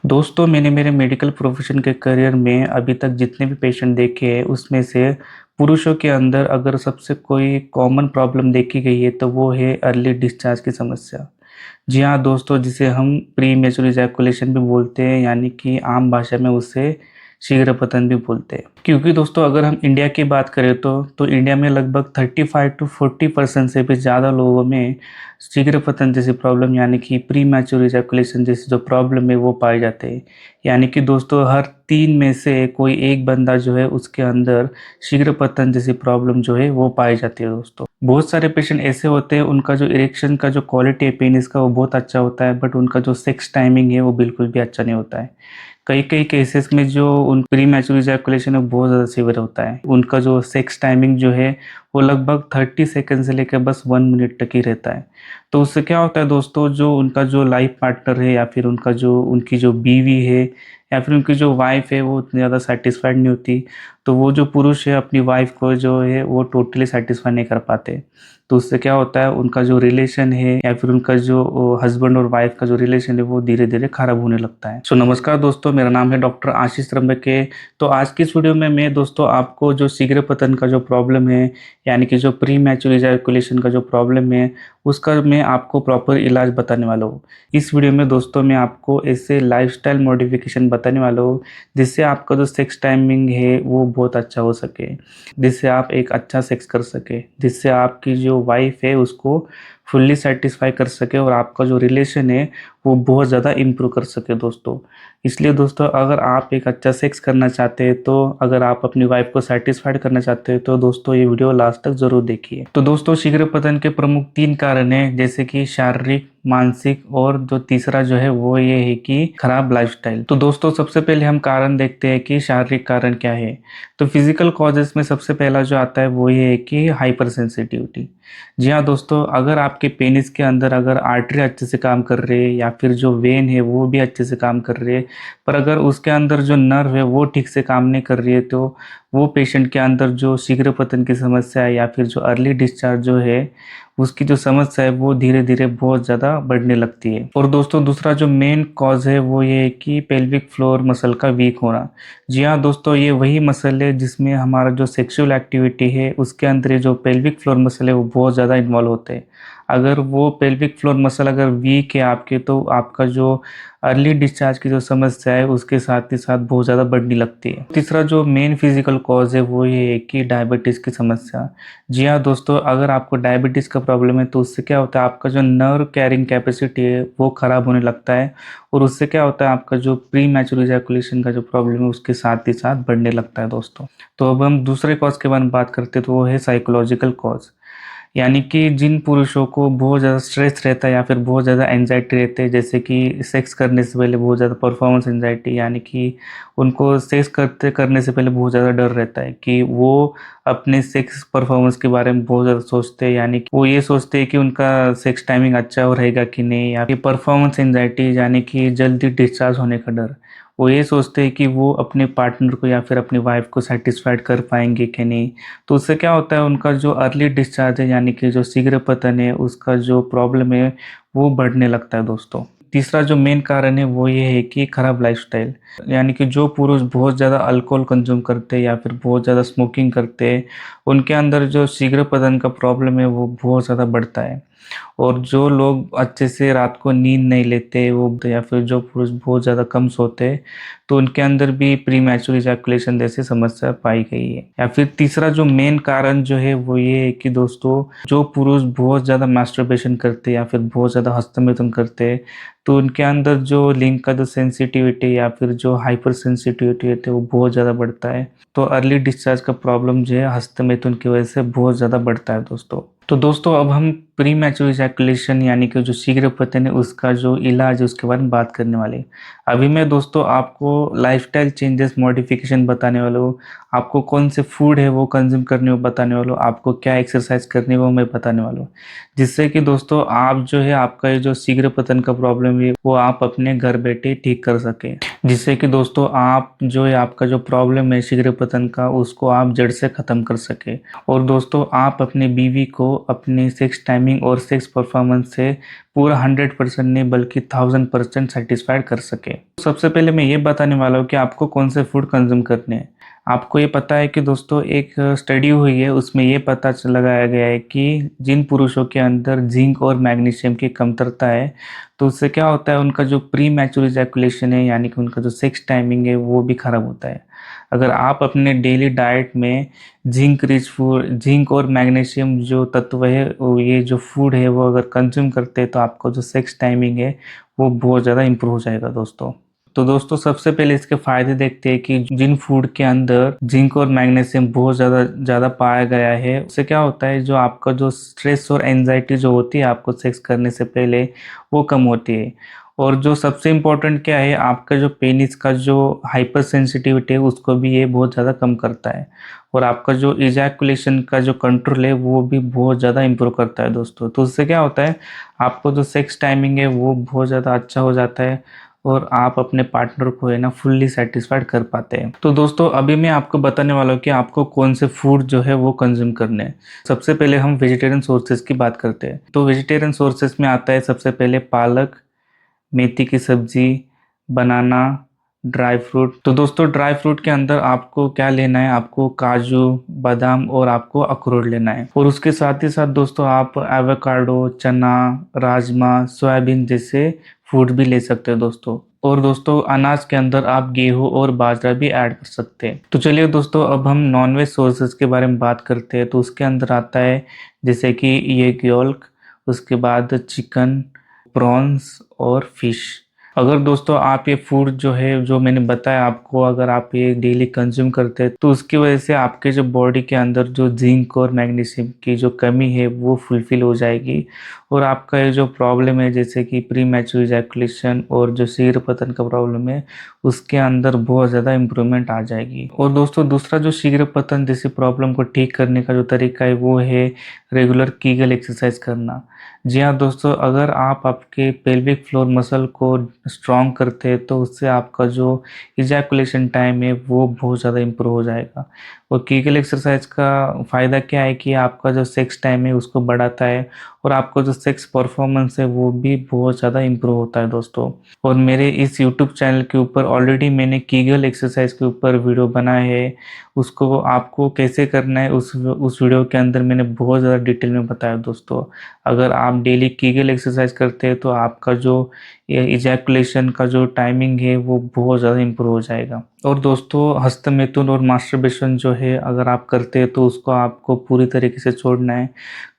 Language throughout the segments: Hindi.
दोस्तों मैंने मेरे मेडिकल प्रोफेशन के करियर में अभी तक जितने भी पेशेंट देखे हैं उसमें से पुरुषों के अंदर अगर सबसे कोई कॉमन प्रॉब्लम देखी गई है तो वो है अर्ली डिस्चार्ज की समस्या। जी हाँ दोस्तों, जिसे हम प्री मैच्योर इजैकुलेशन भी बोलते हैं, यानी कि आम भाषा में उसे शीघ्र पतन भी बोलते हैं। क्योंकि दोस्तों अगर हम इंडिया की बात करें तो इंडिया में लगभग 35 to 40% से भी ज़्यादा लोगों में शीघ्र पतन जैसी प्रॉब्लम यानी कि प्री मैच्योर इजैकुलेशन जैसी जो प्रॉब्लम है वो पाए जाते हैं। यानी कि दोस्तों हर 3 में से कोई एक बंदा जो है उसके अंदर शीघ्र पतन जैसी प्रॉब्लम जो है वो पाई जाती है। दोस्तों बहुत सारे पेशेंट ऐसे होते हैं, उनका जो इरेक्शन का जो क्वालिटी है पेनिस का वो बहुत अच्छा होता है, बट उनका जो सेक्स टाइमिंग है वो बिल्कुल भी अच्छा नहीं होता है। कई कई केसेस में जो उन प्री मैच्योर इजैकुलेशन है बहुत ज़्यादा सीवियर होता है। उनका जो सेक्स टाइमिंग जो है वो लगभग 30 सेकेंड से लेकर बस 1 मिनट तक ही रहता है। तो उससे क्या होता है दोस्तों, जो उनका जो लाइफ पार्टनर है या फिर उनका जो उनकी जो बीवी है या फिर उनकी जो वाइफ है वो उतनी ज़्यादा सेटिस्फाइड नहीं होती। तो वो जो पुरुष है अपनी वाइफ को जो है वो टोटली सेटिस्फाई नहीं कर पाते। तो उससे क्या होता है, उनका जो रिलेशन है या फिर उनका जो हस्बैंड और वाइफ का जो रिलेशन है वो धीरे धीरे खराब होने लगता है। नमस्कार दोस्तों, मेरा नाम है डॉक्टर आशीष त्र्यंबके। तो आज की इस वीडियो में मैं दोस्तों आपको जो शीघ्र पतन का जो प्रॉब्लम है यानी कि जो प्री मैच्योर इजैकुलेशन का जो प्रॉब्लम है उसका मैं आपको प्रॉपर इलाज बताने वाला हूँ। इस वीडियो में दोस्तों मैं आपको ऐसे लाइफस्टाइल मॉडिफिकेशन बताने वाला हूँ जिससे आपका जो सेक्स टाइमिंग है वो बहुत अच्छा हो सके, जिससे आप एक अच्छा सेक्स कर सके, जिससे आपकी जो वाइफ है उसको फुल्ली सेटिस्फाई कर सके और आपका जो रिलेशन है वो बहुत ज़्यादा इम्प्रूव कर सके दोस्तों। इसलिए दोस्तों अगर आप एक अच्छा सेक्स करना चाहते हैं, तो अगर आप अपनी वाइफ को सेटिस्फाइड करना चाहते हैं तो दोस्तों ये वीडियो लास्ट तक ज़रूर देखिए। तो दोस्तों शीघ्र पतन के प्रमुख 3 कारण हैं, जैसे कि शारीरिक, मानसिक और जो तीसरा जो है वो ये है कि खराब लाइफस्टाइल। तो दोस्तों सबसे पहले हम कारण देखते हैं कि शारीरिक कारण क्या है। तो फिजिकल कॉजेस में सबसे पहला जो आता है वो ये है कि हाइपर सेंसिटिविटी। जी हाँ दोस्तों, अगर आपके पेनिस के अंदर अगर आर्टरी अच्छे से काम कर रही है या फिर जो वेन है वो भी अच्छे से काम कर रही है, पर अगर उसके अंदर जो नर्व है वो ठीक से काम नहीं कर रही है, तो वो पेशेंट के अंदर जो शीघ्र पतन की समस्या है या फिर जो अर्ली डिस्चार्ज जो है उसकी जो समस्या है वो धीरे धीरे बहुत ज़्यादा बढ़ने लगती है। और दोस्तों दूसरा जो मेन कॉज है वो ये है कि पेल्विक फ्लोर मसल का वीक होना। जी हाँ दोस्तों, ये वही मसल है जिसमें हमारा जो सेक्सुअल एक्टिविटी है उसके अंदर ये जो पेल्विक फ्लोर मसल है वो बहुत ज़्यादा इन्वॉल्व होते हैं। अगर वो पेल्विक फ्लोर मसल अगर वीक है आपके, तो आपका जो अर्ली डिस्चार्ज की जो समस्या है उसके साथ ही साथ बहुत ज़्यादा बढ़ने लगती है। तीसरा जो मेन फिजिकल कॉज है वो ये है कि डायबिटीज़ की समस्या। जी हाँ दोस्तों, अगर आपको डायबिटीज़ का प्रॉब्लम है तो उससे क्या होता है, आपका जो नर्व कैरिंग कैपेसिटी है वो ख़राब होने लगता है, और उससे क्या होता है आपका जो प्री मैच्योर इजैकुलेशन का जो प्रॉब्लम है उसके साथ ही साथ बढ़ने लगता है दोस्तों। तो अब हम दूसरे कॉज के बारे में बात करते हैं, तो वो है साइकोलॉजिकल कॉज। यानी कि जिन पुरुषों को बहुत ज़्यादा स्ट्रेस रहता है या फिर बहुत ज़्यादा एंजाइटी रहती है, जैसे कि सेक्स करने से पहले बहुत ज़्यादा परफॉर्मेंस एंजाइटी, यानी कि उनको सेक्स करने से पहले बहुत ज़्यादा डर रहता है कि वो अपने सेक्स परफॉर्मेंस के बारे में बहुत ज़्यादा सोचते हैं, यानी कि वो ये सोचते हैं कि उनका सेक्स टाइमिंग अच्छा हो रहेगा कि नहीं, या फिर परफॉर्मेंस एंजाइटी यानी कि जल्दी डिस्चार्ज होने का डर। वो ये सोचते हैं कि वो अपने पार्टनर को या फिर अपनी वाइफ को सेटिस्फाइड कर पाएंगे कि नहीं। तो उससे क्या होता है, उनका जो अर्ली डिस्चार्ज है यानी कि जो शीघ्र पतन है उसका जो प्रॉब्लम है वो बढ़ने लगता है दोस्तों। तीसरा जो मेन कारण है वो ये है कि खराब लाइफस्टाइल। यानी कि जो पुरुष बहुत ज़्यादा अल्कोहल कंज्यूम करते हैं या फिर बहुत ज़्यादा स्मोकिंग करते हैं, उनके अंदर जो शीघ्र पतन का प्रॉब्लम है वो बहुत ज़्यादा बढ़ता है। और जो लोग अच्छे से रात को नींद नहीं लेते वो, या फिर जो पुरुष बहुत ज़्यादा कम सोते हैं, तो उनके अंदर भी प्री मैच्योर इजैकुलेशन जैसी समस्या पाई गई है। या फिर तीसरा जो मेन कारण जो है वो ये है कि दोस्तों जो पुरुष बहुत ज़्यादा मास्टरबेशन करते हैं या फिर बहुत ज़्यादा हस्तमैथुन करते हैं, तो उनके अंदर जो लिंग का जो सेंसिटिविटी या फिर जो हाइपर सेंसिटिविटी है वो बहुत ज़्यादा बढ़ता है। तो अर्ली डिस्चार्ज का प्रॉब्लम जो है हस्तमैथुन की वजह से बहुत ज़्यादा बढ़ता है दोस्तों। तो दोस्तों अब हम प्री मैच्योर इजैकुलेशन यानी कि जो शीघ्र पतन है उसका जो इलाज है उसके बारे में बात करने वाले हैं। अभी मैं दोस्तों आपको लाइफस्टाइल चेंजेस मॉडिफिकेशन बताने वाला हूँ, आपको कौन से फूड है वो कंज्यूम करने को बताने वाला हूँ, आपको क्या एक्सरसाइज करनी है वो मैं बताने वाला हूँ, जिससे कि दोस्तों आप जो है आपका ये जो शीघ्र पतन का प्रॉब्लम है वो आप अपने घर बैठे ठीक कर सके, जिससे कि दोस्तों आप जो है आपका जो प्रॉब्लम है शीघ्र पतन का उसको आप जड़ से ख़त्म कर सके। और दोस्तों आप अपने बीवी को अपने सेक्स टाइमिंग टाइमिंग और सेक्स परफॉर्मेंस से पूरा 100% नहीं बल्कि 1000% सेटिस्फाइड कर सके। सबसे पहले मैं ये बताने वाला हूँ कि आपको कौन से फूड कंज्यूम करने हैं। आपको ये पता है कि दोस्तों एक स्टडी हुई है, उसमें ये पता लगाया गया है कि जिन पुरुषों के अंदर जिंक और मैग्नीशियम की कमतरता है तो उससे क्या होता है, उनका जो प्री मैच्योर इजैकुलेशन है यानी कि उनका जो सेक्स टाइमिंग है वो भी खराब होता है। अगर आप अपने डेली डाइट में जिंक रिच फूड, जिंक और मैग्नीशियम जो तत्व है ये जो फूड है वो अगर कंज्यूम करते हैं तो आपका जो सेक्स टाइमिंग है वो बहुत ज़्यादा इंप्रूव हो जाएगा दोस्तों। तो दोस्तों सबसे पहले इसके फायदे देखते हैं कि जिन फूड के अंदर जिंक और मैग्नीशियम बहुत ज़्यादा ज़्यादा पाया गया है उससे क्या होता है, जो आपका जो स्ट्रेस और एंजाइटी जो होती है आपको सेक्स करने से पहले वो कम होती है। और जो सबसे इम्पोर्टेंट क्या है, आपका जो पेनिस का जो हाइपर सेंसिटिविटी है उसको भी ये बहुत ज़्यादा कम करता है। और आपका जो इजैकुलेशन का जो कंट्रोल है वो भी बहुत ज़्यादा इंप्रूव करता है दोस्तों। तो उससे क्या होता है, आपको जो सेक्स टाइमिंग है वो बहुत ज़्यादा अच्छा हो जाता है और आप अपने पार्टनर को है ना फुल्ली सेटिस्फाइड कर पाते हैं। तो दोस्तों अभी मैं आपको बताने वाला हूँ कि आपको कौन से फूड जो है वो कंज्यूम करने हैं। सबसे पहले हम वेजिटेरियन सोर्सेज की बात करते हैं। तो वेजिटेरियन सोर्सेज में आता है सबसे पहले पालक, मेथी की सब्जी, बनाना, ड्राई फ्रूट। तो दोस्तों ड्राई फ्रूट के अंदर आपको क्या लेना है, आपको काजू, बादाम और आपको अखरोट लेना है। और उसके साथ ही साथ दोस्तों आप एवोकाडो, चना, राजमा, सोयाबीन जैसे फूड भी ले सकते हो दोस्तों। और दोस्तों अनाज के अंदर आप गेहूं और बाजरा भी ऐड कर सकते हैं। तो चलिए दोस्तों अब हम नॉनवेज सोर्सेज के बारे में बात करते हैं। तो उसके अंदर आता है जैसे कि ये योल्क, उसके बाद चिकन, प्रॉन्स और फिश। अगर दोस्तों आप ये फूड जो है जो मैंने बताया आपको, अगर आप ये डेली कंज्यूम करते हैं तो उसकी वजह से आपके जो बॉडी के अंदर जो जिंक और मैग्नीशियम की जो कमी है वो फुलफिल हो जाएगी। और आपका ये जो प्रॉब्लम है जैसे कि प्री मैच्योर इजैकुलेशन और जो शीघ्र पतन का प्रॉब्लम है उसके अंदर बहुत ज़्यादा इम्प्रूवमेंट आ जाएगी। और दोस्तों दूसरा जो शीघ्र पतन जैसी प्रॉब्लम को ठीक करने का जो तरीका है वो है रेगुलर कीगल एक्सरसाइज करना। जी हाँ दोस्तों, अगर आप आपके पेल्विक फ्लोर मसल को स्ट्रॉन्ग करते हैं तो उससे आपका जो इजैकुलेशन टाइम है वो बहुत ज़्यादा इम्प्रूव हो जाएगा। और कीगल एक्सरसाइज का फ़ायदा क्या है कि आपका जो सेक्स टाइम है उसको बढ़ाता है और आपका जो सेक्स परफॉर्मेंस है वो भी बहुत ज़्यादा इम्प्रूव होता है दोस्तों। और मेरे इस यूट्यूब चैनल के ऊपर ऑलरेडी मैंने कीगल एक्सरसाइज के ऊपर वीडियो बनाया है, उसको आपको कैसे करना है उस वीडियो के अंदर मैंने बहुत ज़्यादा डिटेल में बताया दोस्तों। अगर आप डेली कीगल एक्सरसाइज करते हैं तो आपका जो इजैकुलेशन का जो टाइमिंग है वो बहुत ज़्यादा इम्प्रूव हो जाएगा। और दोस्तों हस्तमैथुन और मास्टरबेशन जो है अगर आप करते हैं तो उसको आपको पूरी तरीके से छोड़ना है,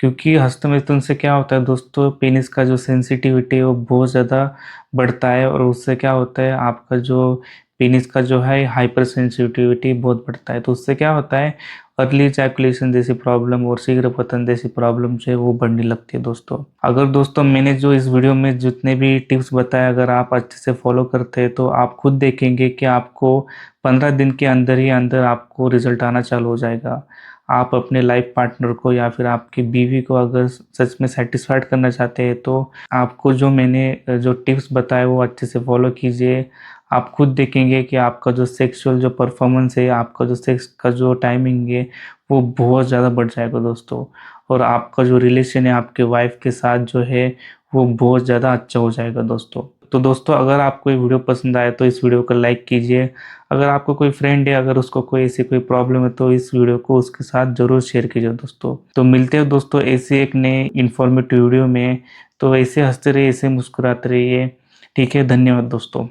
क्योंकि हस्तमैथुन से क्या होता है दोस्तों, पेनिस का जो सेंसिटिविटी है वो बहुत ज़्यादा बढ़ता है और उससे क्या होता है आपका जो पेनिस का जो है हाइपर सेंसिटिविटी बहुत बढ़ता है। तो उससे क्या होता है, अर्ली इजैकुलेशन जैसी प्रॉब्लम और शीघ्र पतन जैसी प्रॉब्लम जो है वो बढ़ने लगती है दोस्तों। अगर दोस्तों मैंने जो इस वीडियो में जितने भी टिप्स बताए अगर आप अच्छे से फॉलो करते हैं तो आप खुद देखेंगे कि आपको 15 दिन के अंदर ही अंदर आपको रिजल्ट आना चालू हो जाएगा। आप अपने लाइफ पार्टनर को या फिर आपकी बीवी को अगर सच में सेटिस्फाइड करना चाहते हैं तो आपको जो मैंने जो टिप्स बताए वो अच्छे से फॉलो कीजिए। आप खुद देखेंगे कि आपका जो सेक्सुअल जो परफॉर्मेंस है, आपका जो सेक्स का जो टाइमिंग है वो बहुत ज़्यादा बढ़ जाएगा दोस्तों। और आपका जो रिलेशन है आपके वाइफ के साथ जो है वो बहुत ज़्यादा अच्छा हो जाएगा दोस्तों। तो दोस्तों अगर आपको ये वीडियो पसंद आए तो इस वीडियो को लाइक कीजिए। अगर आपको कोई फ्रेंड है अगर उसको कोई ऐसी कोई प्रॉब्लम है तो इस वीडियो को उसके साथ ज़रूर शेयर कीजिए दोस्तों। तो मिलते हैं दोस्तों ऐसे एक नए इन्फॉर्मेटिव वीडियो में। तो ऐसे हंसते रहिए, ऐसे मुस्कुराते रहिए। ठीक है, धन्यवाद दोस्तों।